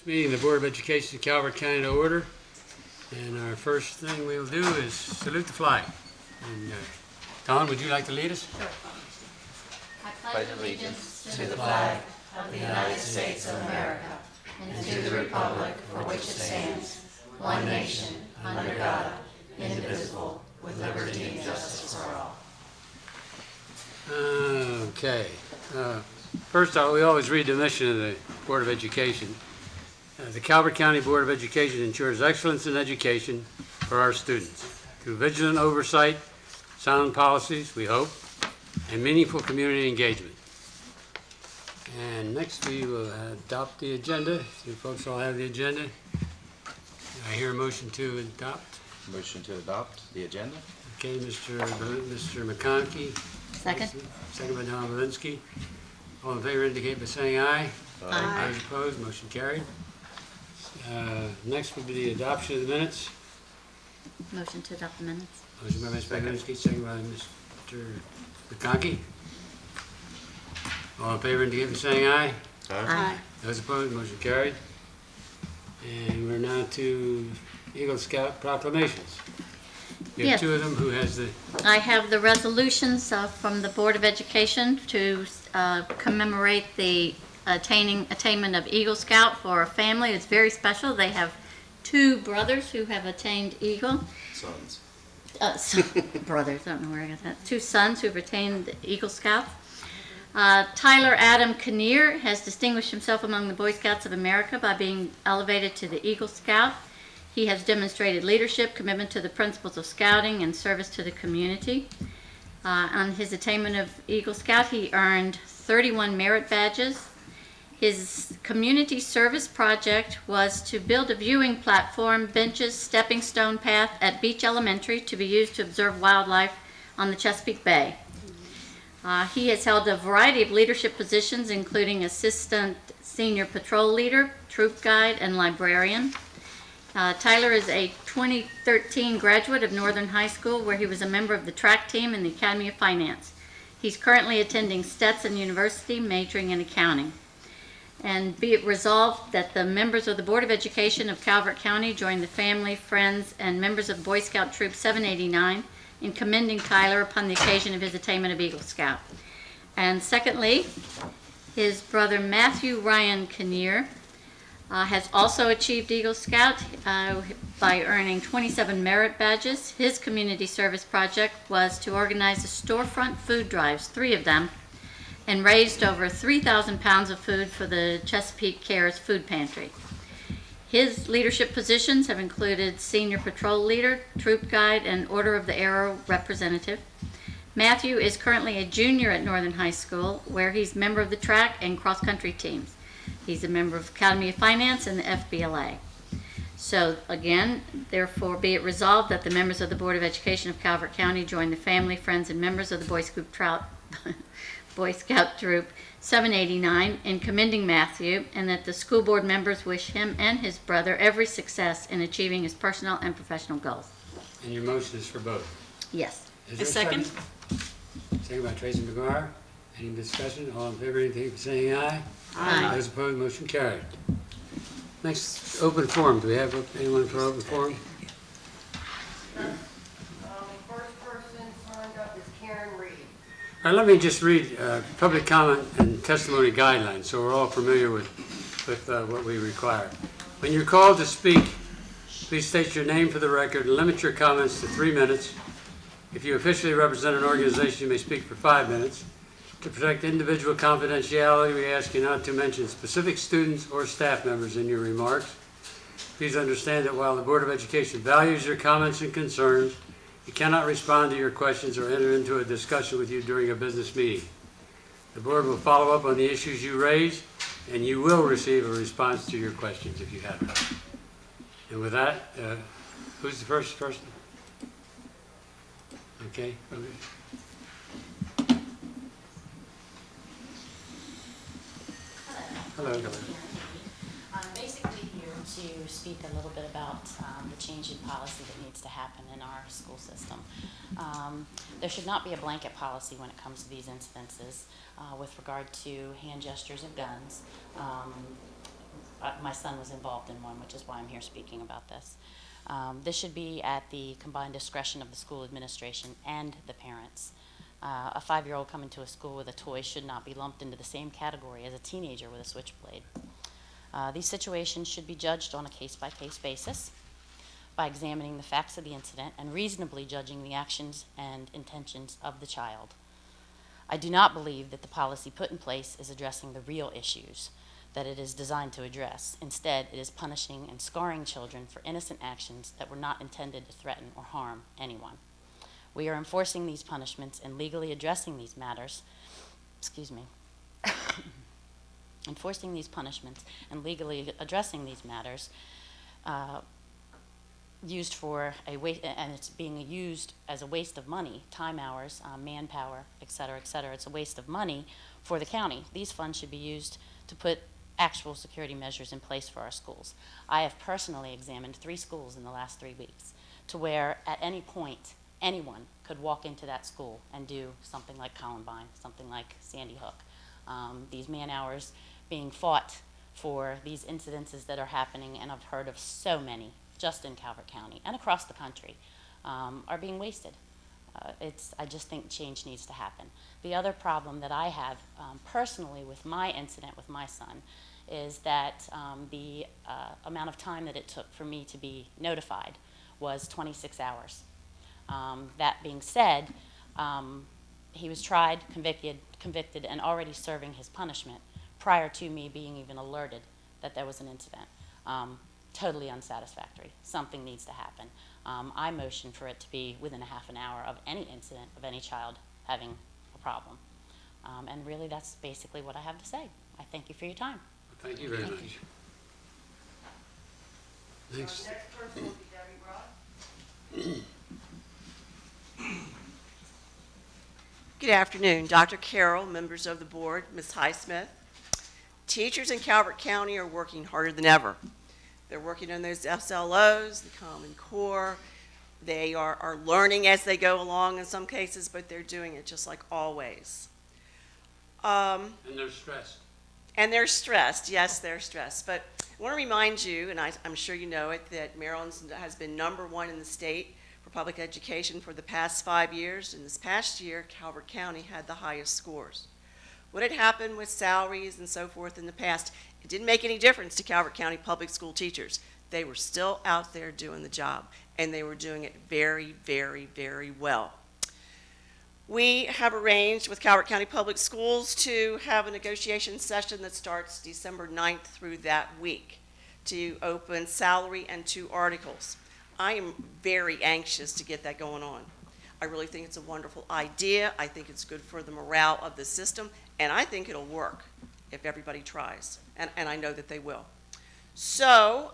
Meeting of the Board of Education of Calvert County to order. And our first thing we'll do is salute the flag. And Don, would you like to lead us? Sure. I pledge allegiance to the flag of the United States of America and to the republic for which it stands, one nation, under God, indivisible, with liberty and justice for all. Okay. First off, we always read the mission of the Board of Education. The Calvert County Board of Education ensures excellence in education for our students through vigilant oversight, sound policies, we hope, and meaningful community engagement. And next we will adopt the agenda. You folks all have the agenda. I hear a motion to adopt. Motion to adopt the agenda. Okay, Mr. McConkey. Second. Second by Don Valinsky. All in favor indicate by saying aye. Aye. Those opposed, motion carried. Next will be the adoption of the minutes. Motion to adopt the minutes. Motion by Mr. Valinsky, second by Mr. McConkey. All in favor indicate by saying aye. Aye. Those opposed, motion carried. And we're now to Eagle Scout proclamations. You have Yes. two of them. Who has the? I have the resolutions from the Board of Education to commemorate the attainment of Eagle Scout for a family. It's very special. They have two brothers who have attained Eagle. Sons. Brothers, I don't know where I got that. Two sons who've attained Eagle Scout. Tyler Adam Kinnear has distinguished himself among the Boy Scouts of America by being elevated to the Eagle Scout. He has demonstrated leadership, commitment to the principles of scouting, and service to the community. On his attainment of Eagle Scout, he earned 31 merit badges. His community service project was to build a viewing platform, benches, stepping stone path at Beach Elementary to be used to observe wildlife on the Chesapeake Bay. He has held a variety of leadership positions, including assistant senior patrol leader, troop guide, and librarian. Tyler is a 2013 graduate of Northern High School, where he was a member of the track team in the Academy of Finance. He's currently attending Stetson University, majoring in accounting. And be it resolved that the members of the Board of Education of Calvert County join the family, friends, and members of Boy Scout Troop 789 in commending Tyler upon the occasion of his attainment of Eagle Scout. And secondly, his brother Matthew Ryan Kinnear has also achieved Eagle Scout by earning 27 merit badges. His community service project was to organize the storefront food drives, 3 of them, and raised over 3,000 pounds of food for the Chesapeake Cares Food Pantry. His leadership positions have included senior patrol leader, troop guide, and Order of the Arrow representative. Matthew is currently a junior at Northern High School, where he's a member of the track and cross-country teams. He's a member of Academy of Finance and the FBLA. So again, therefore be it resolved that the members of the Board of Education of Calvert County join the family, friends, and members of the Boy Scout Troop 789 in commending Matthew, and that the school board members wish him and his brother every success in achieving his personal and professional goals. And your motion is for both. Yes. Is there A second. Second by Tracy McGuire. Any discussion? All in favor indicate by saying aye. Aye. Those opposed, motion carried. Next, open forum. Do we have anyone for open forum? First person signed up is Karen Reed. All right, let me just read public comment and testimony guidelines so we're all familiar with what we require. When you're called to speak, please state your name for the record and limit your comments to 3 minutes. If you officially represent an organization, you may speak for 5 minutes. To protect individual confidentiality, we ask you not to mention specific students or staff members in your remarks. Please understand that while the Board of Education values your comments and concerns, it cannot respond to your questions or enter into a discussion with you during a business meeting. The board will follow up on the issues you raise, and you will receive a response to your questions if you have them. And with that, who's the first person? Okay. Hello. I'm basically here to speak a little bit about the change in policy that needs to happen in our school system. There should not be a blanket policy when it comes to these incidences with regard to hand gestures of guns. my son was involved in one, which is why I'm here speaking about this. This should be at the combined discretion of the school administration and the parents. A 5-year-old coming to a school with a toy should not be lumped into the same category as a teenager with a switchblade. These situations should be judged on a case-by-case basis by examining the facts of the incident and reasonably judging the actions and intentions of the child. I do not believe that the policy put in place is addressing the real issues that it is designed to address. Instead, it is punishing and scarring children for innocent actions that were not intended to threaten or harm anyone. We are enforcing these punishments and legally addressing these matters, enforcing these punishments and legally addressing these matters used for and it's being used as a waste of money, time hours, manpower, et cetera, et cetera. It's a waste of money for the county. These funds should be used to put actual security measures in place for our schools. I have personally examined 3 schools in the last 3 weeks to where at any point anyone could walk into that school and do something like Columbine, something like Sandy Hook. These man hours being fought for these incidences that are happening, and I've heard of so many just in Calvert County and across the country, are being wasted. I just think change needs to happen. The other problem that I have personally with my incident with my son is that the amount of time that it took for me to be notified was 26 hours. That being said, he was tried, convicted, and already serving his punishment prior to me being even alerted that there was an incident. Totally unsatisfactory. Something needs to happen. I motion for it to be within a half an hour of any incident of any child having a problem. And really, that's basically what I have to say. I thank you for your time. Thank you very much. Next. Next person will be Debbie Ross. Good afternoon, Dr. Carroll, members of the board, Ms. Highsmith. Teachers in Calvert County are working harder than ever. They're working on those SLOs, the Common Core. They are learning as they go along in some cases, but they're doing it just like always. And they're stressed. And they're stressed. Yes, they're stressed. But I want to remind you, and I'm sure you know it, that Maryland has been #1 in the state for public education for the past 5 years. And this past year, Calvert County had the highest scores. What had happened with salaries and so forth in the past, it didn't make any difference to Calvert County public school teachers. They were still out there doing the job, and they were doing it very, very, very well. We have arranged with Calvert County Public Schools to have a negotiation session that starts December 9th through that week to open salary and 2 articles. I am very anxious to get that going on. I really think it's a wonderful idea. I think it's good for the morale of the system, and I think it'll work if everybody tries, and I know that they will. So,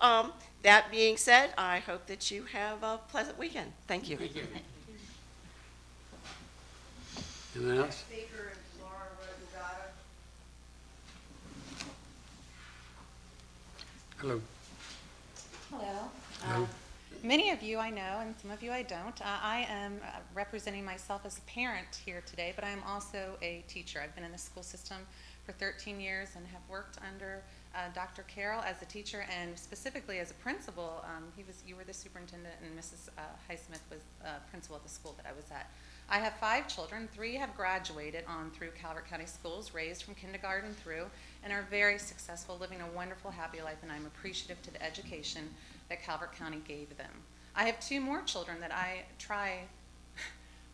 that being said, I hope that you have a pleasant weekend. Thank you. Thank you. Anyone else? Next speaker is Laura Rosengata. Hello. Hello. Hello. Many of you I know, and some of you I don't. I am representing myself as a parent here today, but I am also a teacher. I've been in the school system for 13 years and have worked under Dr. Carroll as a teacher and specifically as a principal. You were the superintendent, and Mrs. Highsmith was principal at the school that I was at. I have 5 children. 3 have graduated on through Calvert County Schools, raised from kindergarten through, and are very successful, living a wonderful, happy life, and I'm appreciative to the education that Calvert County gave them. I have 2 more children that I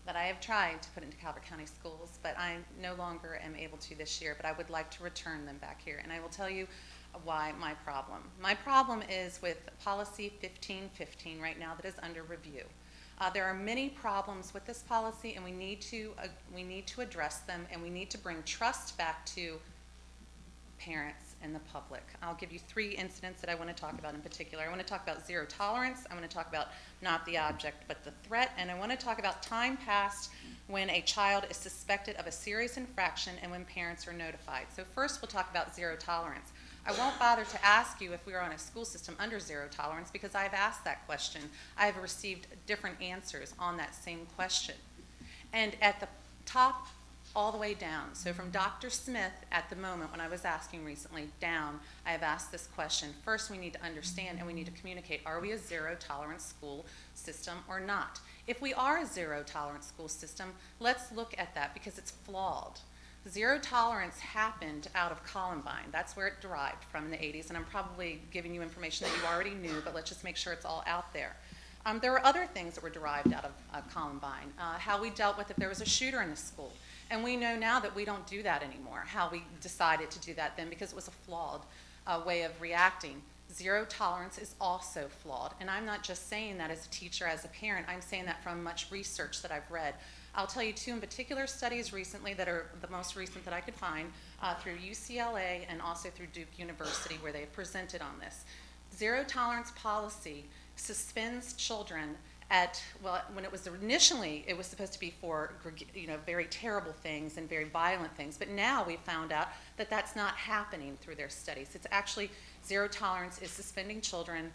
have tried to put into Calvert County schools, but I no longer am able to this year, but I would like to return them back here, and I will tell you why my problem. My problem is with policy 1515 right now that is under review. There are many problems with this policy, and we need to address them, and we need to bring trust back to parents and the public. I'll give you 3 incidents that I want to talk about in particular. I want to talk about zero tolerance. I want to talk about not the object but the threat, and I want to talk about time passed when a child is suspected of a serious infraction and when parents are notified. So first we'll talk about zero tolerance. I won't bother to ask you if we are on a school system under zero tolerance because I've asked that question. I've received different answers on that same question. And at the top all the way down. So from Dr. Smith at the moment, when I was asking recently, down, I have asked this question. First, we need to understand and we need to communicate, are we a zero-tolerance school system or not? If we are a zero-tolerance school system, let's look at that because it's flawed. Zero tolerance happened out of Columbine. That's where it derived from in the 80s, and I'm probably giving you information that you already knew, but let's just make sure it's all out there. There were other things that were derived out of Columbine, how we dealt with if there was a shooter in the school. And we know now that we don't do that anymore, how we decided to do that then because it was a flawed way of reacting. Zero tolerance is also flawed. And I'm not just saying that as a teacher, as a parent, I'm saying that from much research that I've read. I'll tell you two in particular studies recently that are the most recent that I could find through UCLA and also through Duke University where they have presented on this. Zero tolerance policy suspends children at, well, when it was initially, it was supposed to be for, very terrible things and very violent things, but now we found out that that's not happening through their studies. It's actually, zero tolerance is suspending children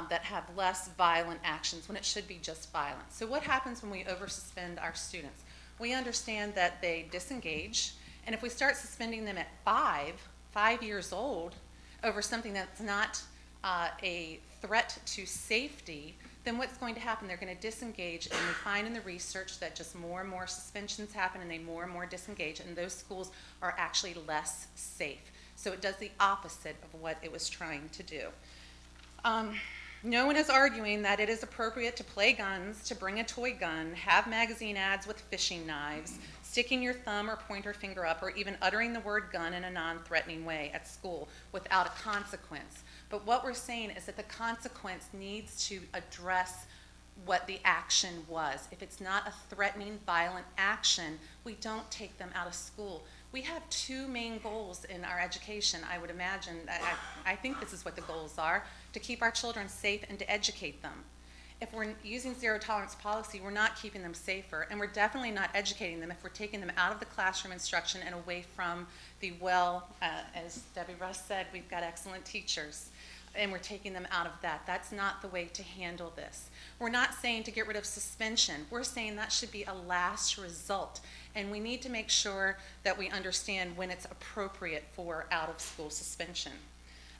that have less violent actions when it should be just violence. So what happens when we over-suspend our students? We understand that they disengage, and if we start suspending them at 5 years old, over something that's not a threat to safety, then what's going to happen? They're going to disengage, and we find in the research that just more and more suspensions happen and they more and more disengage, and those schools are actually less safe. So it does the opposite of what it was trying to do. No one is arguing that it is appropriate to play guns, to bring a toy gun, have magazine ads with fishing knives, sticking your thumb or pointer finger up, or even uttering the word gun in a non-threatening way at school without a consequence. But what we're saying is that the consequence needs to address what the action was. If it's not a threatening, violent action, we don't take them out of school. We have two main goals in our education, I would imagine. I think this is what the goals are, to keep our children safe and to educate them. If we're using zero tolerance policy, we're not keeping them safer, and we're definitely not educating them if we're taking them out of the classroom instruction and away from the as Debbie Russ said, we've got excellent teachers, and we're taking them out of that. That's not the way to handle this. We're not saying to get rid of suspension. We're saying that should be a last result, and we need to make sure that we understand when it's appropriate for out-of-school suspension.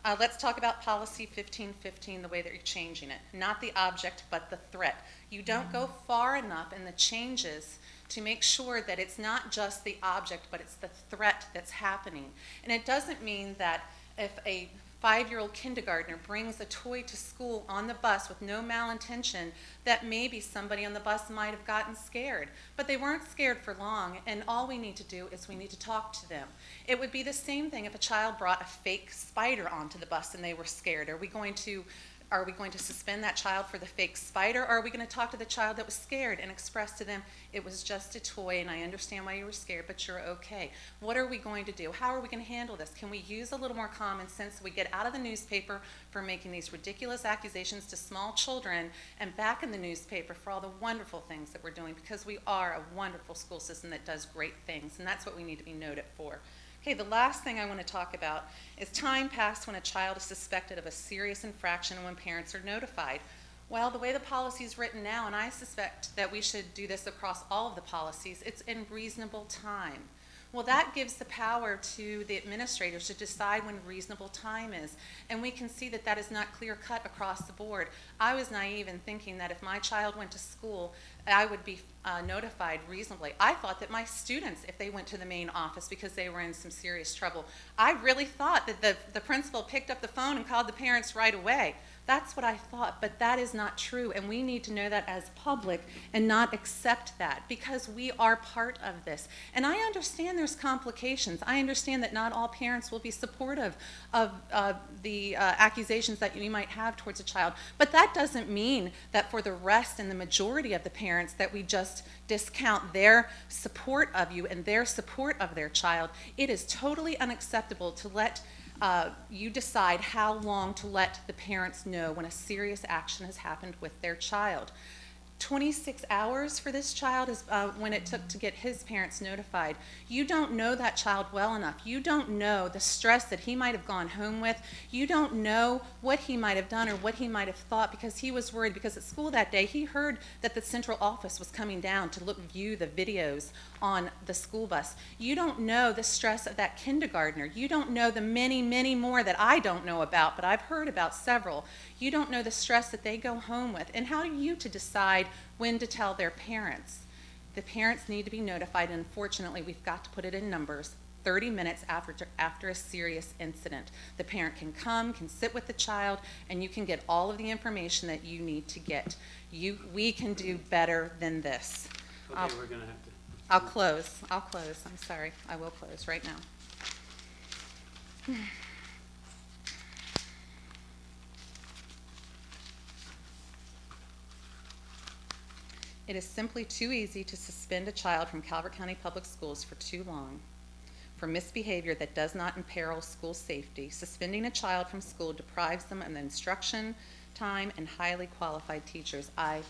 Let's talk about policy 1515, the way that you're changing it. Not the object, but the threat. You don't go far enough in the changes to make sure that it's not just the object, but it's the threat that's happening. And it doesn't mean that if a 5-year-old kindergartner brings a toy to school on the bus with no malintention, that maybe somebody on the bus might have gotten scared. But they weren't scared for long, and all we need to do is we need to talk to them. It would be the same thing if a child brought a fake spider onto the bus and they were scared. Are we going to suspend that child for the fake spider, or are we going to talk to the child that was scared and express to them, it was just a toy and I understand why you were scared, but you're okay? What are we going to do? How are we going to handle this? Can we use a little more common sense so we get out of the newspaper for making these ridiculous accusations to small children and back in the newspaper for all the wonderful things that we're doing, because we are a wonderful school system that does great things, and that's what we need to be noted for. Okay, the last thing I want to talk about is time passed when a child is suspected of a serious infraction and when parents are notified. Well, the way the policy is written now, and I suspect that we should do this across all of the policies, it's in reasonable time. Well, that gives the power to the administrators to decide when reasonable time is. And we can see that that is not clear-cut across the board. I was naive in thinking that if my child went to school, I would be notified reasonably. I thought that my students, if they went to the main office because they were in some serious trouble, I really thought that the principal picked up the phone and called the parents right away. That's what I thought, but that is not true, and we need to know that as public and not accept that, because we are part of this. And I understand there's complications. I understand that not all parents will be supportive of the accusations that you might have towards a child, but that doesn't mean that for the rest and the majority of the parents that we just discount their support of you and their support of their child. It is totally unacceptable to let you decide how long to let the parents know when a serious action has happened with their child. 26 hours for this child is when it took to get his parents notified. You don't know that child well enough. You don't know the stress that he might have gone home with. You don't know what he might have done or what he might have thought, because he was worried, because at school that day he heard that the central office was coming down to view the videos on the school bus. You don't know the stress of that kindergartner. You don't know the many, many more that I don't know about, but I've heard about several. You don't know the stress that they go home with. And how are you to decide when to tell their parents? The parents need to be notified, and unfortunately, we've got to put it in numbers. 30 minutes after a serious incident. The parent can come, can sit with the child, and you can get all of the information that you need to get. We can do better than this. Okay, we're gonna have to. I'll close. I'm sorry. I will close right now. It is simply too easy to suspend a child from Calvert County Public Schools for too long for misbehavior that does not imperil school safety. Suspending a child from school deprives them of the instruction, time, and highly qualified teachers. I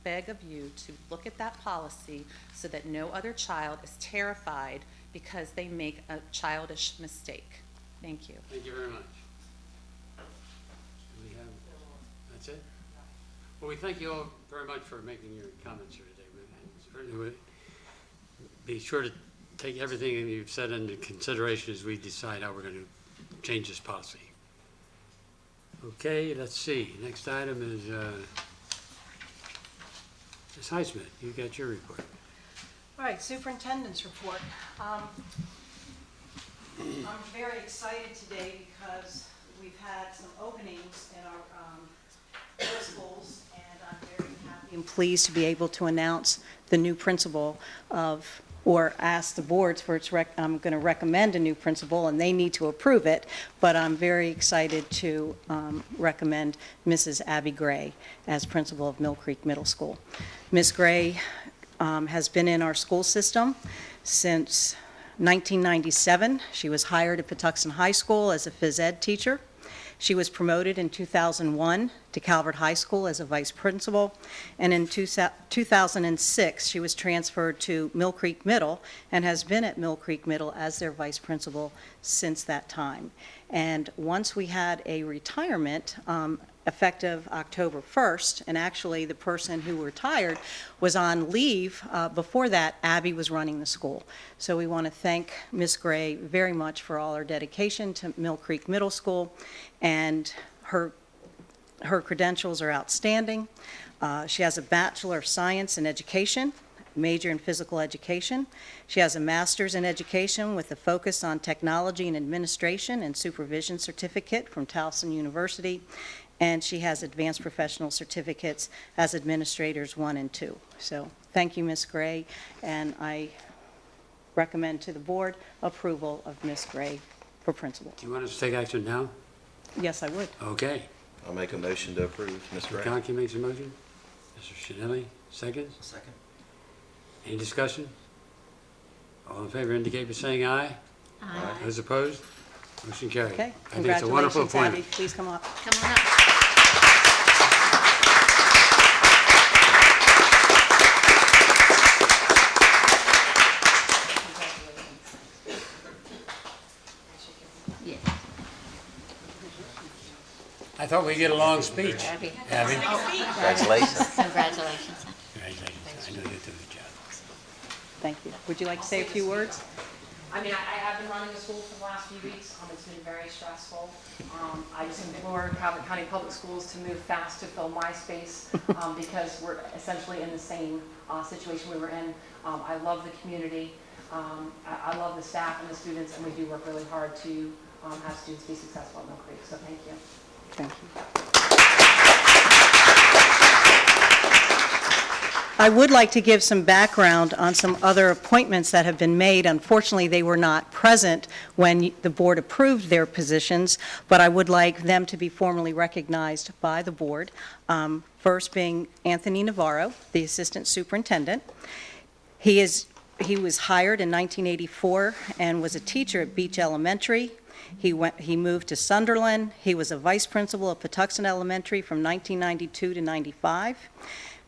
beg of you to look at that policy so that no other child is terrified because they make a childish mistake. Thank you. Thank you very much. Do we have, that's it? Well, we thank you all very much for making your comments here today. And certainly we'll be sure to take everything that you've said into consideration as we decide how we're going to change this policy. Okay, let's see. Next item is Ms. Highsmith. You got your report. All right, superintendent's report. I'm very excited today because we've had some openings in our middle schools, and I'm very happy and pleased to be able to announce the new principal of, or ask the boards for its I'm going to recommend a new principal, and they need to approve it, but I'm very excited to recommend Mrs. Abby Gray as principal of Mill Creek Middle School. Ms. Gray has been in our school system since 1997. She was hired at Patuxent High School as a phys ed teacher. She was promoted in 2001 to Calvert High School as a vice principal, and in 2006 she was transferred to Mill Creek Middle and has been at Mill Creek Middle as their vice principal since that time. And once we had a retirement effective October 1st, and actually the person who retired was on leave before that, Abby was running the school. So we want to thank Ms. Gray very much for all her dedication to Mill Creek Middle School, and her credentials are outstanding. She has a Bachelor of Science in Education, major in physical education. She has a master's in education with a focus on technology and administration and supervision certificate from Towson University, and she has advanced professional certificates as administrators 1 and 2. So thank you, Ms. Gray, and I recommend to the board approval of Ms. Gray for principal. Do you want us to take action now? Yes, I would. Okay. I'll make a motion to approve, Ms. Mr. Gray. Conkey makes a motion. Mr. Shinelli, seconds. Second. Any discussion? All in favor indicate by saying aye. Aye. Those opposed? Motion carried. Okay, I think it's a wonderful congratulations, Abby. appointment. Please come up. Come on up. Yeah. I thought we'd get a long speech. Abby. Abby? Congratulations. Congratulations. Congratulations. I know you do a good job. Thank you. Would you like to say a few words? I mean, I have been running the school for the last few weeks. It's been very stressful. I just implore Calvert County Public Schools to move fast to fill my space because we're essentially in the same situation we were in. I love the community. I love the staff and the students, and we do work really hard to have students be successful at Mill Creek. So thank you. Thank you. I would like to give some background on some other appointments that have been made. Unfortunately, they were not present when the board approved their positions, but I would like them to be formally recognized by the board. First being Anthony Navarro, the assistant superintendent. He was hired in 1984 and was a teacher at Beach Elementary. He moved to Sunderland. He was a vice principal of Patuxent Elementary from 1992 to 95.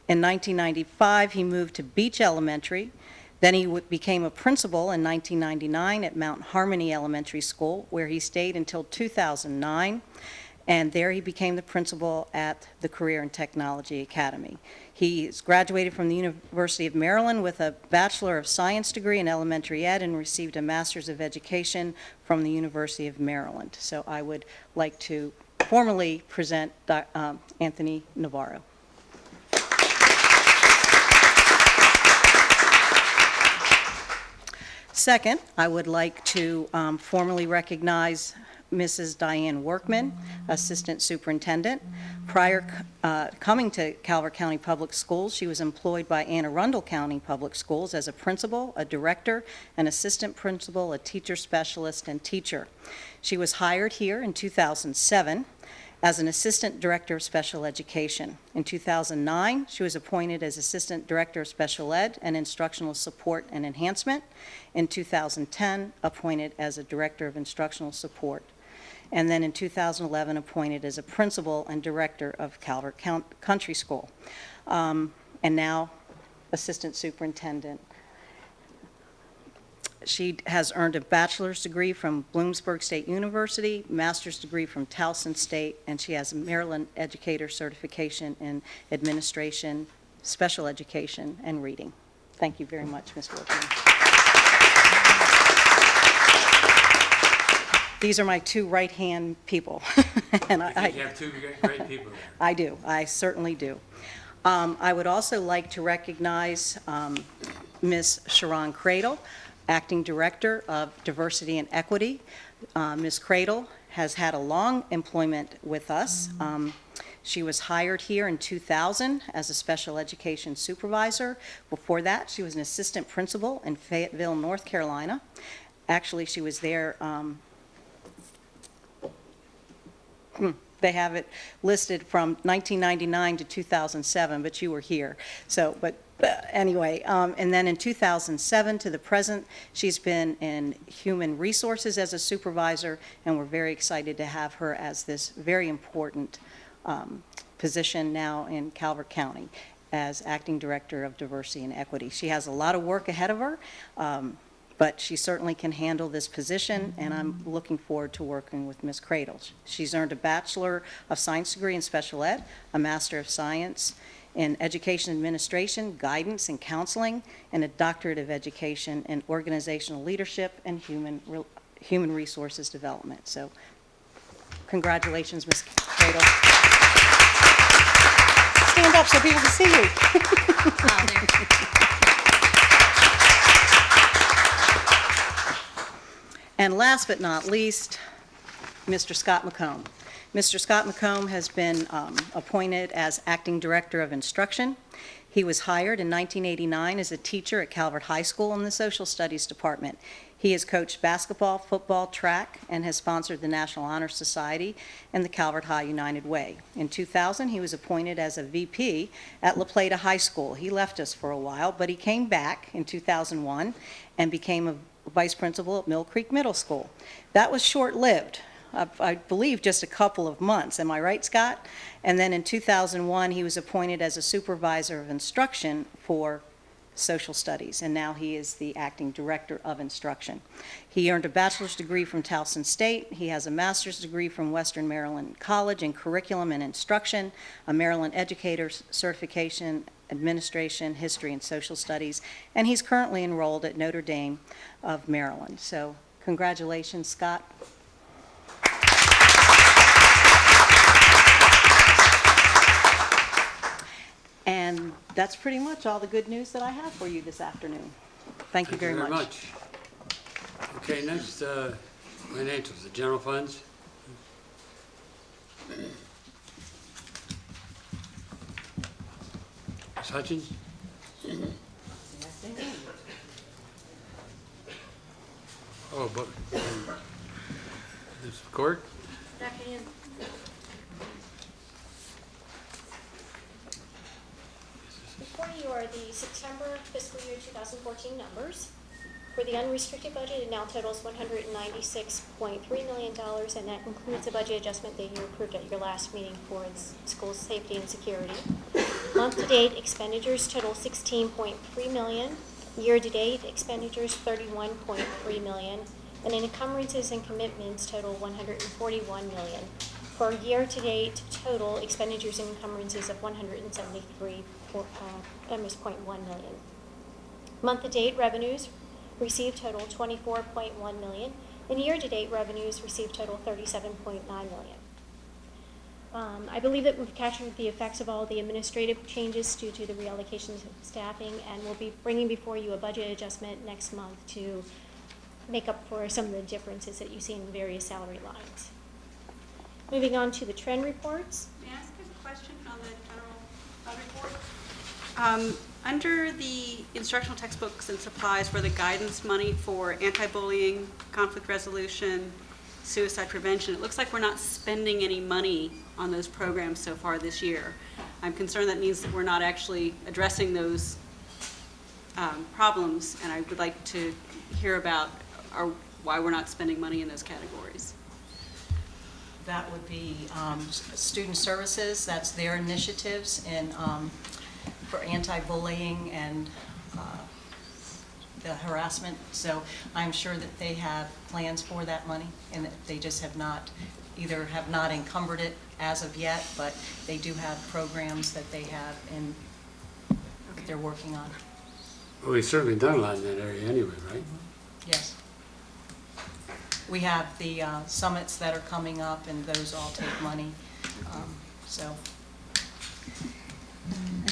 In 1995, he moved to Beach Elementary. Then he became a principal in 1999 at Mount Harmony Elementary School, where he stayed until 2009. And there he became the principal at the Career and Technology Academy. He is graduated from the University of Maryland with a Bachelor of Science degree in elementary ed and received a Master's of Education from the University of Maryland. So I would like to formally present Anthony Navarro. Second, I would like to formally recognize Mrs. Diane Workman, Assistant Superintendent. Prior coming to Calvert County Public Schools, she was employed by Anne Arundel County Public Schools as a principal, a director, an assistant principal, a teacher specialist, and teacher. She was hired here in 2007 as an Assistant Director of Special Education. In 2009, she was appointed as Assistant Director of Special Ed and Instructional Support and Enhancement. In 2010, appointed as a Director of Instructional Support. And then in 2011, appointed as a Principal and Director of Calvert Country School. And now, Assistant Superintendent. She has earned a bachelor's degree from Bloomsburg State University, master's degree from Towson State, and she has a Maryland Educator Certification in Administration, Special Education, and Reading. Thank you very much, Ms. Workman. These are my two right-hand people. And You have two great people there. I do. I certainly do. I would also like to recognize Ms. Sharon Cradle, Acting Director of Diversity and Equity. Ms. Cradle has had a long employment with us. She was hired here in 2000 as a special education supervisor. Before that, she was an assistant principal in Fayetteville, North Carolina. Actually, she was there, they have it listed from 1999 to 2007, but you were here. So, but anyway, and then in 2007 to the present, she's been in human resources as a supervisor, and we're very excited to have her as this very important position now in Calvert County as Acting Director of Diversity and Equity. She has a lot of work ahead of her, but she certainly can handle this position, and I'm looking forward to working with Ms. Cradle. She's earned a Bachelor of Science degree in Special Ed, a Master of Science in Education Administration, Guidance and Counseling, and a Doctorate of Education in Organizational Leadership and Human Resources Development. So congratulations, Ms. Cradle. Stand up so people can see you. Oh, there. And last but not least, Mr. Scott McComb. Mr. Scott McComb has been appointed as Acting Director of Instruction. He was hired in 1989 as a teacher at Calvert High School in the Social Studies Department. He has coached basketball, football, track, and has sponsored the National Honor Society and the Calvert High United Way. In 2000, he was appointed as a VP at La Plata High School. He left us for a while, but he came back in 2001 and became a vice principal at Mill Creek Middle School. That was short-lived, I believe just a couple of months. Am I right, Scott? And then in 2001, he was appointed as a supervisor of instruction for social studies, and now he is the acting director of instruction. He earned a bachelor's degree from Towson State. He has a master's degree from Western Maryland College in curriculum and instruction, a Maryland Educator Certification, Administration, History, and Social Studies, and he's currently enrolled at Notre Dame of Maryland. So congratulations, Scott. And that's pretty much all the good news that I have for you this afternoon. Thank you very much. Okay, next, financials, the general funds. Ms. Hutchins? Oh, but, Ms. Court? Good afternoon. Before you are the September fiscal year 2014 numbers. For the unrestricted budget, it now totals $196.3 million, and that includes the budget adjustment that you approved at your last meeting for school safety and security. Month-to-date expenditures total $16.3 million. Year-to-date expenditures $31.3 million. And encumbrances and commitments total $141 million. For year-to-date total expenditures and encumbrances of almost $0.1 million. Month-to-date revenues received total $24.1 million. And year-to-date revenues received total $37.9 million. I believe that we've captured the effects of all the administrative changes due to the reallocations of staffing, and we'll be bringing before you a budget adjustment next month to make up for some of the differences that you see in various salary lines. Moving on to the trend reports. May I ask a question on the general fund report? Under the instructional textbooks and supplies for the guidance money for anti-bullying, conflict resolution, suicide prevention, it looks like we're not spending any money on those programs so far this year. I'm concerned that means that we're not actually addressing those problems, and I would like to hear about why we're not spending money in those categories. That would be student services. That's their initiatives and for anti-bullying and the harassment. So I'm sure that they have plans for that money, and that they just have not encumbered it as of yet, but they do have programs that they have and that they're working on. Well, we've certainly done a lot in that area anyway, right? Yes. We have the summits that are coming up, and those all take money. So.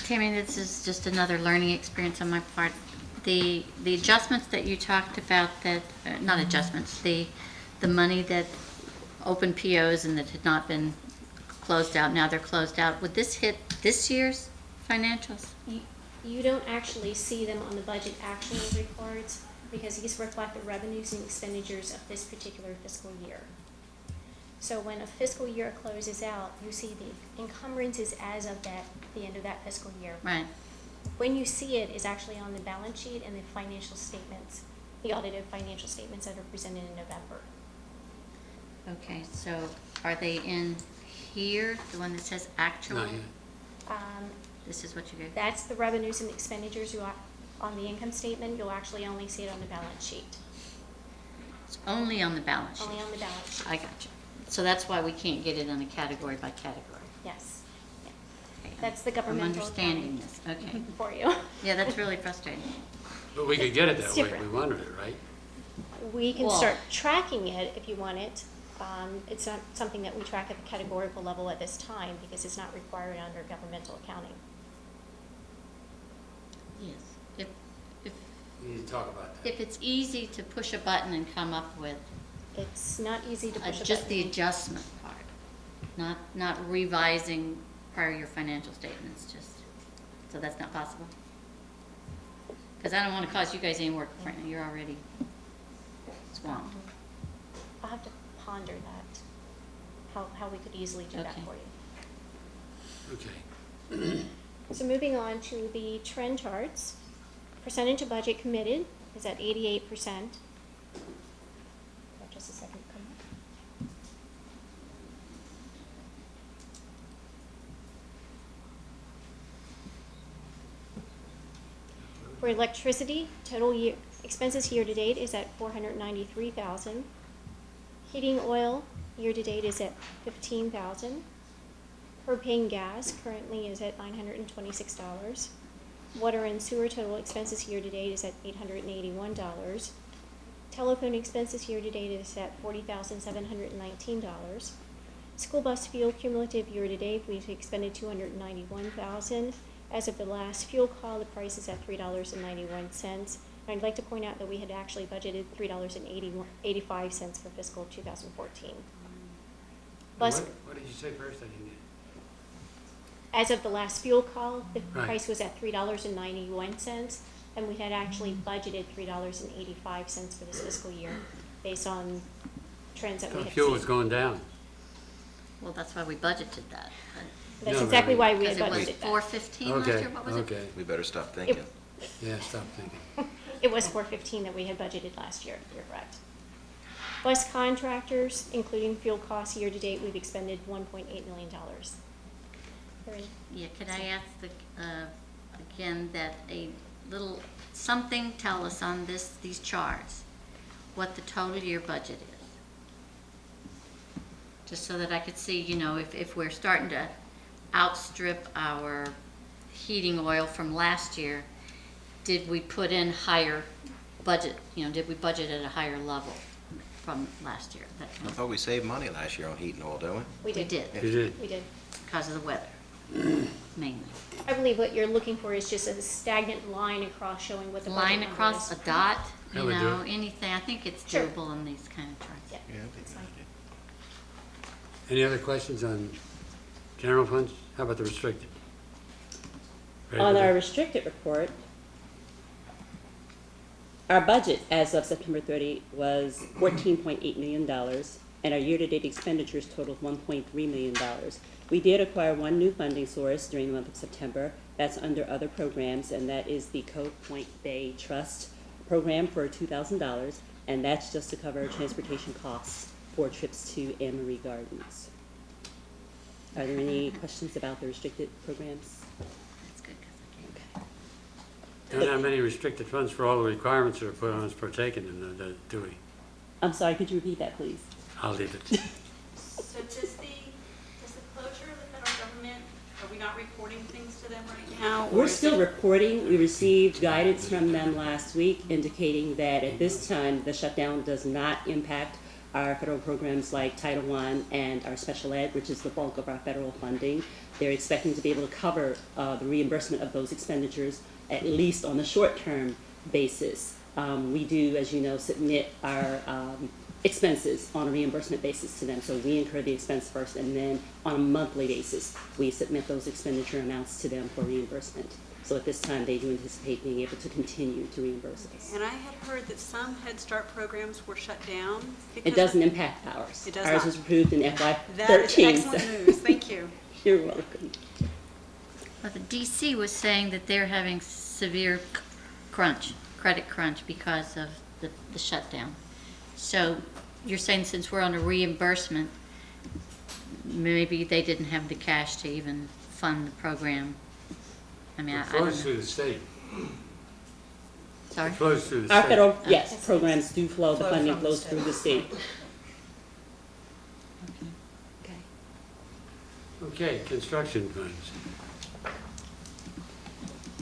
Tammy, this is just another learning experience on my part. The adjustments that you talked about, that not adjustments, the money that open POs and that had not been closed out, now they're closed out. Would this hit this year's financials? You don't actually see them on the budget actual reports because these reflect the revenues and expenditures of this particular fiscal year. So when a fiscal year closes out, you see the encumbrances as of the end of that fiscal year. Right. When you see it is actually on the balance sheet and the financial statements, the audited financial statements that are presented in November. Okay, so are they in here, the one that says actual? Not yet. This is what you gave? That's the revenues and expenditures on the income statement. You'll actually only see it on the balance sheet. It's only on the balance sheet? Only on the balance sheet. I got you. So that's why we can't get it on a category by category? Yes. Yeah. Okay, That's the governmental I'm understanding accounting. this, okay. For you. Yeah, that's really frustrating. But we could get it It's that way if different. we wanted it, right? We can Well- start tracking it if you want it. It's not something that we track at the categorical level at this time because it's not required under governmental accounting. Yes. If We need to talk about that. if it's easy to push a button and come up with It's not easy to push a button. just the adjustment part, not revising prior year financial statements, so that's not possible? Because I don't want to cause you guys any work, frankly, you're already swamped. I'll have to ponder that, how we could easily do that Okay. for you. Okay. So moving on to the trend charts. Percentage of budget committed is at 88%. Just a second to come up. For electricity, total expenses year to date is at $493,000. Heating oil year to date is at $15,000. Propane gas currently is at $926. Water and sewer total expenses year to date is at $881. Telephone expenses year to date is at $40,719. School bus fuel cumulative year to date, we've expended $291,000. As of the last fuel call, the price is at $3.91. And I'd like to point out that we had actually budgeted $3.85 for fiscal 2014. Bus, What did you say first? I didn't get it. as of the last fuel call, the Right. price was at $3.91, and we had actually budgeted $3.85 for this fiscal year, based on trends that we Thought had fuel was seen. going down. Well, that's why we budgeted that. That's No, exactly why we Because had it was budgeted that. $415 last Okay, year, what was it? okay. We better stop thinking. Yeah, stop thinking. It was $415 that we had budgeted last year, you're correct. Bus contractors, including fuel costs year-to-date, we've expended $1.8 million. There is- Yeah, could I ask again, that a little, something tell us on these charts, what the total year budget is? Just so that I could see, if we're starting to outstrip our heating oil from last year, did we put in higher budget, did we budget at a higher level from last year? I thought we saved money last year on heating oil, didn't we? We We did. did, You did. We did. because of the weather, mainly. I believe what you're looking for is just a stagnant line across showing what the budget Line number across is. a dot, That would do it. anything, I think it's Sure. doable on these kind of charts. Yeah, Yeah, I think that's we fine. did. Any other questions on general funds? How about the restricted? Ready On for our that? restricted report, our budget as of September 30 was $14.8 million, and our year-to-date expenditures totaled $1.3 million. We did acquire one new funding source during the month of September. That's under other programs, and that is the Cove Point Bay Trust program for $2,000, and that's just to cover transportation costs for trips to Anne Marie Gardens. Are there any questions about the restricted programs? That's good, 'cause I Don't have many restricted funds for all the requirements that are put on us for taking them, do we? I'm sorry, could you repeat that, please? I'll leave it. So does the closure of the federal government, are we not reporting things to them right now? or We're is still it- reporting. We received guidance from them last week indicating that at this time, the shutdown does not impact our federal programs like Title I and our special ed, which is the bulk of our federal funding. They're expecting to be able to cover the reimbursement of those expenditures, at least on a short-term basis. We do, as you know, submit our expenses on a reimbursement basis to them. So we incur the expense first, and then on a monthly basis, we submit those expenditure amounts to them for reimbursement. So at this time, they do anticipate being able to continue to reimburse us. And I had heard that some Head Start programs were shut down. It because doesn't impact ours. It does Ours not. was approved in FY That is 13. excellent news, thank you. You're welcome. Well, the DC was saying that they're having severe credit crunch because of the shutdown. So you're saying since we're on a reimbursement, maybe they didn't have the cash to even fund the program. I mean, It I flows don't through know. the state. Sorry? It flows through the Our state. federal, yes, programs do flow, the funding flows through the state. Okay. Okay, construction funds.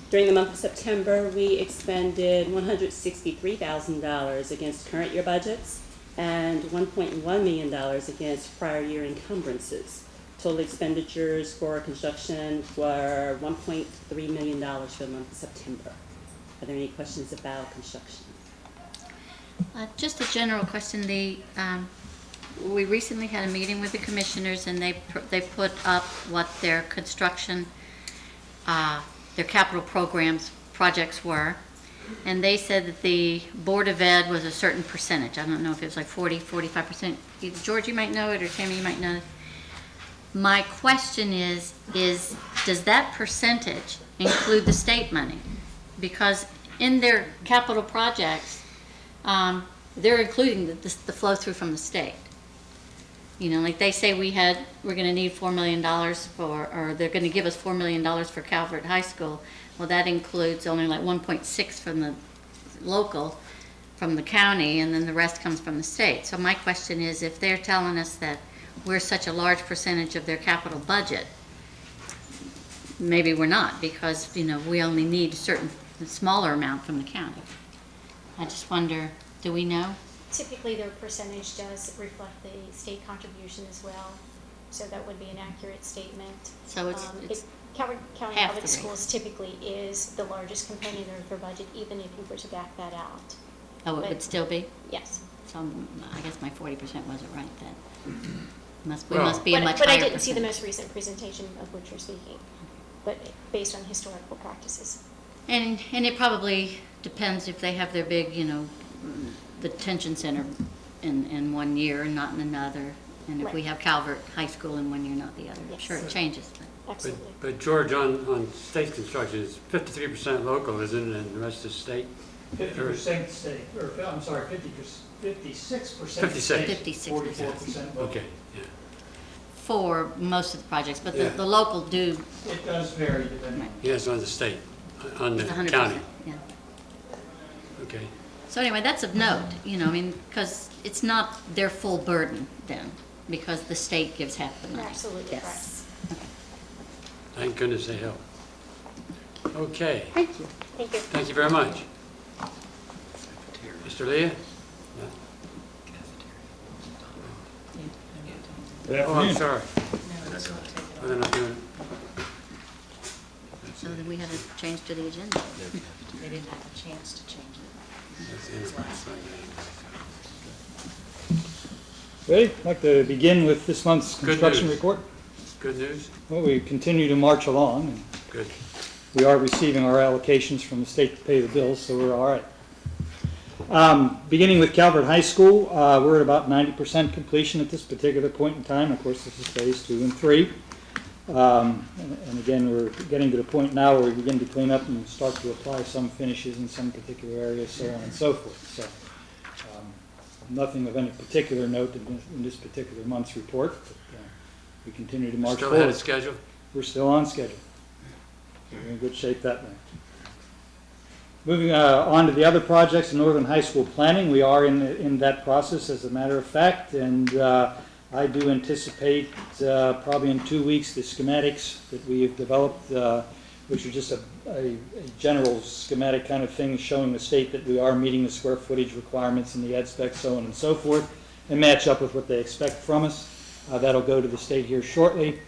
During the month of September, we expended $163,000 against current year budgets and $1.1 million against prior year encumbrances. Total expenditures for construction were $1.3 million for the month of September. Are there any questions about construction? Just a general question. We recently had a meeting with the commissioners, and they put up what their construction, their capital projects were. And they said that the Board of Ed was a certain percentage. I don't know if it was like 40, 45%. Either George, you might know it, or Tammy, you might know it. My question is does that percentage include the state money? Because in their capital projects, they're including the flow through from the state. Like they say we're going to need $4 million or they're going to give us $4 million for Calvert High School. Well, that includes only like 1.6 from the local, from the county, and then the rest comes from the state. So my question is, if they're telling us that we're such a large percentage of their capital budget, maybe we're not, because, we only need a smaller amount from the county. I just wonder, do we know? Typically, their percentage does reflect the state contribution as well, so that would be an accurate statement. So it's Calvert County half Public the rate. Schools typically is the largest component of their budget, even if you were to back that out. Oh, it But- would still be? Yes. So I guess my 40% wasn't right then. We Well- must be a much But higher I didn't see the percentage. most recent presentation of which you're speaking, but based on historical practices. And it probably depends if they have their big, the detention center in one year and not in another. And if we Right. have Calvert High School in one year, not the other. Yes. Sure, it changes, but. Absolutely. But George, on state construction, it's 53% local, isn't it, and the rest is state? 50% state, or I'm sorry, 56% 56. state, 56%. 44% local. Okay, yeah. for most of the projects, but Yeah. the local do. It does vary depending. Yes, on the state, on the 100%. county. Yeah. Okay. So anyway, that's of note, you know, I mean, because it's not their full burden then, because the state gives half the money. Absolutely Yes. Thank goodness they help. Okay. Thank you. Thank you. Thank you very much. Mr. Leah? Good Oh, I'm afternoon. sorry. Oh, they're not doing it. So then we had to change to the agenda. They didn't have a chance to change it. That's it. Ready? I'd like to begin with this month's Good construction news. report. Good news? Well, we continue to march along, and Good. we are receiving our allocations from the state to pay the bills, so we're all right. Beginning with Calvert High School, we're at about 90% completion at this particular point in time. Of course, this is phase 2 and 3. And again, we're getting to the point now where we begin to clean up and start to apply some finishes in some particular areas, so on and so forth. So, nothing of any particular note in this particular month's report, but we continue to march Still forward. ahead of schedule? We're still on schedule. We're in good shape that way. Moving on to the other projects in Northern High School planning, we are in that process as a matter of fact, and I do anticipate probably in 2 weeks the schematics that we have developed, which are just a general schematic kind of thing showing the state that we are meeting the square footage requirements and the ed specs, so on and so forth, and match up with what they expect from us. That'll go to the state here shortly,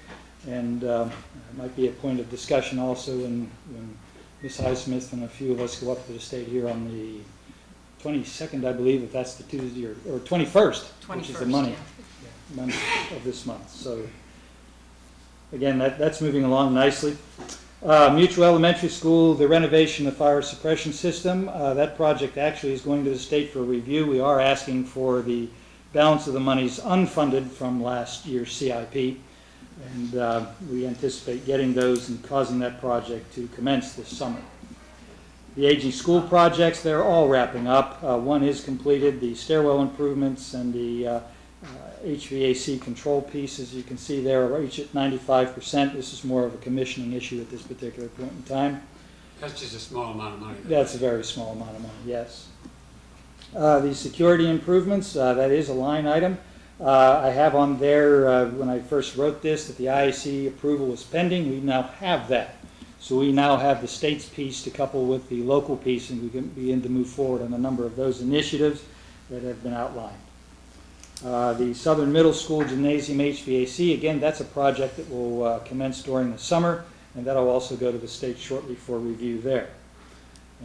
and it might be a point of discussion also when Ms. Highsmith and a few of us go up to the state here on the 22nd, I believe, if that's the Tuesday, or 21st, which is the month of this month. So again, that's moving along nicely. Mutual Elementary School, the renovation of the fire suppression system, that project actually is going to the state for review. We are asking for the balance of the monies unfunded from last year's CIP, and we anticipate getting those and causing that project to commence this summer. The aging school projects, they're all wrapping up. One is completed, the stairwell improvements and the HVAC control piece, as you can see there, are each at 95%. This is more of a commissioning issue at this particular point in time. That's just a small amount of money. That's a very small amount of money, yes. The security improvements, that is a line item. I have on there, when I first wrote this, that the IAC approval was pending. We now have that. So we now have the state's piece to couple with the local piece, and we can begin to move forward on a number of those initiatives that have been outlined. The Southern Middle School Gymnasium HVAC, again, that's a project that will commence during the summer, and that'll also go to the state shortly for review there.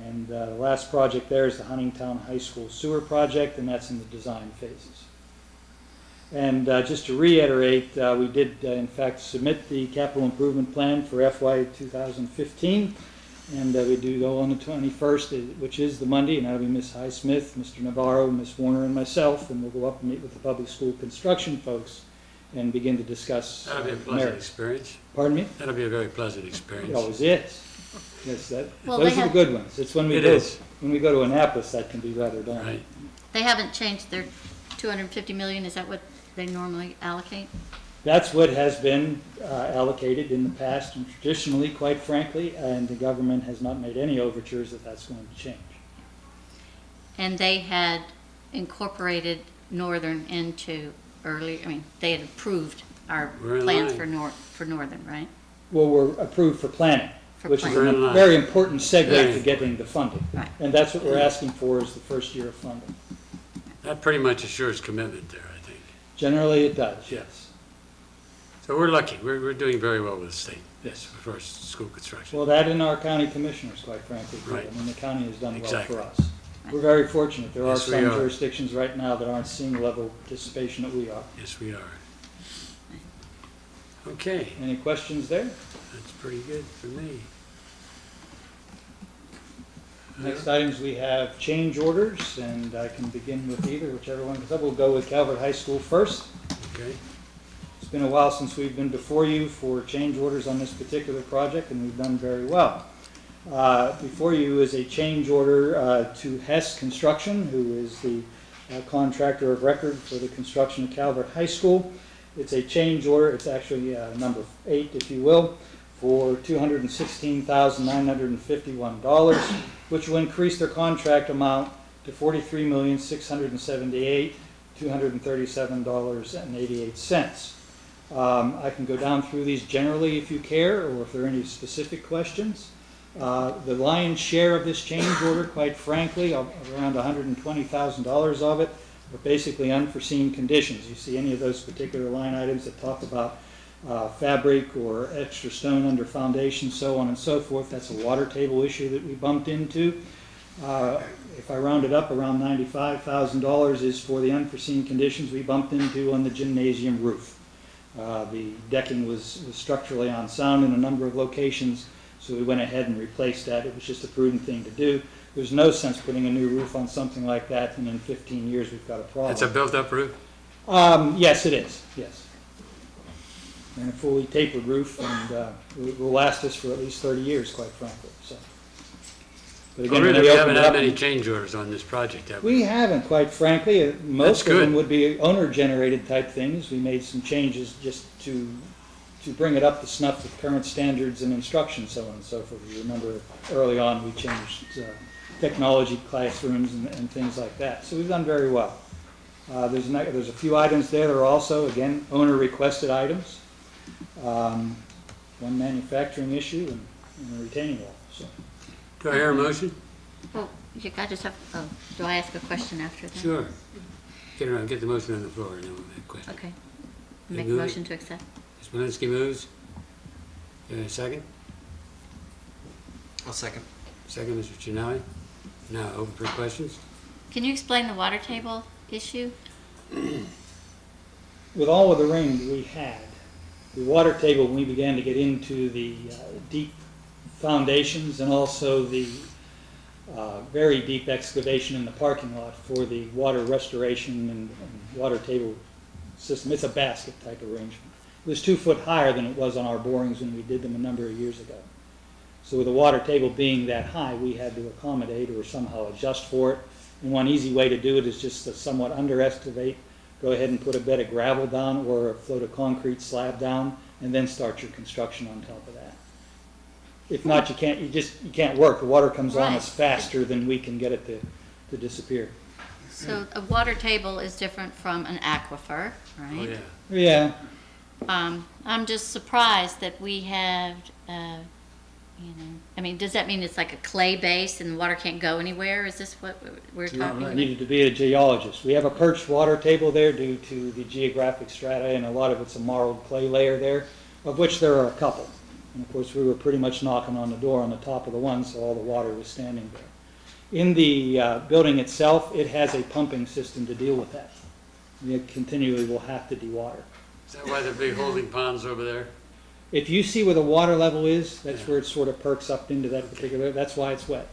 And the last project there is the Huntingtown High School sewer project, and that's in the design phases. And just to reiterate, we did in fact submit the capital improvement plan for FY 2015, and we do go on the 21st, which is the Monday, and that'll be Ms. Highsmith, Mr. Navarro, Ms. Warner, and myself, and we'll go up and meet with the public school construction folks and begin to discuss That'll be a pleasant merits. experience. Pardon me? That'll be a very pleasant experience. It always is. Yes, Well, those they are the have- good ones. It's when we It go is. when we go to Annapolis that can be rather daunting. Right. They haven't changed their 250 million, is that what they normally allocate? That's what has been allocated in the past and traditionally, quite frankly, and the government has not made any overtures that that's going to change. And they had incorporated Northern into early, I mean, they had approved our We're in plans line. for Northern, right? Well, we're approved for planning, For which is planning. We're in a line. very important segue Right. to getting the funding. Right. And that's what we're asking for is the first year of funding. That pretty much assures commitment there, I think. Generally, it does, yes. So we're lucky. We're doing very well with the state. Yes, for our school construction. Well, that and our county commissioners, quite frankly. do. Right. I mean, the county has done Exactly. well for us. We're very fortunate. There Yes, are we some are. jurisdictions right now that aren't seeing the level of participation that we are. Yes, we are. Okay, Any questions there? that's pretty good for me. Next items, we have change orders, and I can begin with either, whichever one, because we'll go with Calvert High School first. Okay, It's been a while since we've been before you for change orders on this particular project, and we've done very well. Before you is a change order to Hess Construction, who is the contractor of record for the construction of Calvert High School. It's a change order, it's actually number 8, if you will, for $216,951, which will increase their contract amount to $43,678,237.88. I can go down through these generally if you care, or if there are any specific questions. The lion's share of this change order, quite frankly, around $120,000 of it, are basically unforeseen conditions. You see any of those particular line items that talk about fabric or extra stone under foundation, so on and so forth. That's a water table issue that we bumped into. If I round it up, around $95,000 is for the unforeseen conditions we bumped into on the gymnasium roof. The decking was structurally unsound in a number of locations, so we went ahead and replaced that. It was just a prudent thing to do. There's no sense putting a new roof on something like that, and in 15 years we've got a problem. It's a built-up roof? Yes, it is, yes. And a fully tapered roof, and will last us for at least 30 years, quite frankly. So. But Well, when really, we we opened haven't it had up- many change orders on this project, have we? We haven't, quite frankly. Most of good. them would be owner-generated type things. We made some changes just to bring it up to snuff with current standards and instruction, so on and so forth. You remember early on we changed technology classrooms and things like that. So we've done very well. There's a few items there that are also, again, owner-requested items. One manufacturing issue and a retaining wall. So. Do I hear a motion? Well, I just have, do I ask a question after that? Sure. Get the motion on the floor, and then we'll make a question. Okay. You Make a move it? motion to accept. Ms. Malinsky moves. A second? I'll second. Second, Mr. Chinelli. Now, open for questions. Can you explain the water table issue? With all of the rain we had, the water table, when we began to get into the deep foundations and also the very deep excavation in the parking lot for the water restoration and water table system, it's a basket type arrangement. It was 2 foot higher than it was on our borings when we did them a number of years ago. So with the water table being that high, we had to accommodate or somehow adjust for it. And one easy way to do it is just to somewhat under-excavate, go ahead and put a bed of gravel down or float a concrete slab down, and then start your construction on top of that. If not, you can't work. The water comes on us faster than we can get it to disappear. So a water table is different from an aquifer, right? Oh, yeah. Yeah. I'm just surprised that we have, I mean, does that mean it's like a clay base and the water can't go anywhere? Is this what we're talking I about? needed to be a geologist. We have a perched water table there due to the geographic strata, and a lot of it's a marled clay layer there, of which there are a couple. And of course, we were pretty much knocking on the door on the top of the one, so all the water was standing there. In the building itself, it has a pumping system to deal with that. We continually will have to dewater. Is that why there are big holding ponds over there? If you see where the water level is, that's where it sort of perks up into that particular, that's why it's wet.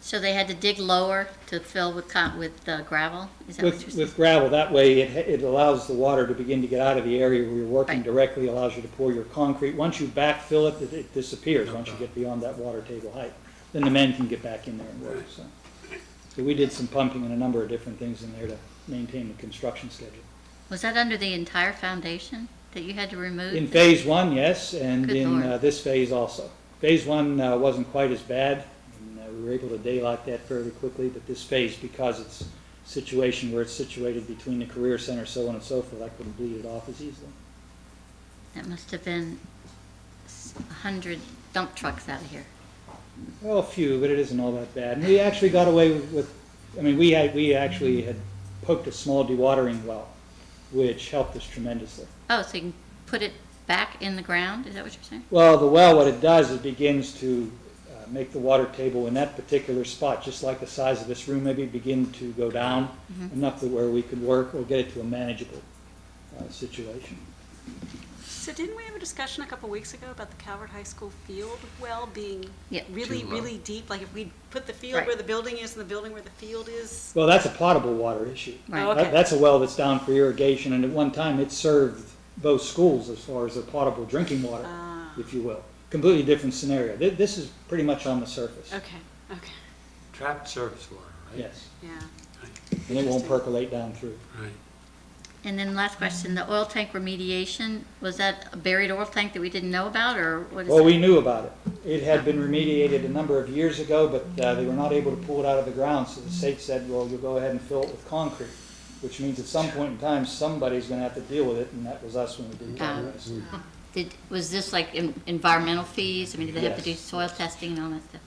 So they had to dig lower to fill with gravel? Is that what you're saying? With gravel, that way it allows the water to begin to get out of the area where you're working Right. directly, allows you to pour your concrete. Once you backfill it, it disappears once you get beyond that water table height. Then the men can get back in there and work. So we did some pumping and a number of different things in there to maintain the construction schedule. Was that under the entire foundation that you had to remove? In phase 1, yes, and Good in Lord. this phase also. Phase 1 wasn't quite as bad, and we were able to daylight that fairly quickly, but this phase, because it's a situation where it's situated between the career center, so on and so forth, I couldn't bleed it off as easily. That must have been 100 dump trucks out of here. Well, a few, but it isn't all that bad. And we actually got away with we actually had poked a small dewatering well, which helped us tremendously. Oh, so you can put it back in the ground? Is that what you're saying? Well, the well, what it does, it begins to make the water table in that particular spot, just like the size of this room, maybe begin to go down enough to where we could work or get it to a manageable situation. So didn't we have a discussion a couple weeks ago about the Calvert High School field well being Yeah. really, Too low. really deep? Like if we put the field Right. where the building is and the building where the field is? Well, that's a potable water issue. Right. Oh, okay. That's a well that's down for irrigation, and at one time it served both schools as far as their potable drinking water, Ah. if you will. Completely different scenario. This is pretty much on the surface. Okay, okay, Trapped surface water, right? Yes, yeah. and it won't percolate down through. Right. And then last question, the oil tank remediation, was that a buried oil tank that we didn't know about, or what is it? Well, we knew about it. It had been remediated a number of years ago, but they were not able to pull it out of the ground, so the state said, well, you'll go ahead and fill it with concrete, which means at some point in time, somebody's gonna have to deal with it, and that was us when we did that. Was this like environmental fees? I mean, did they have to do Yes. soil testing and all that stuff?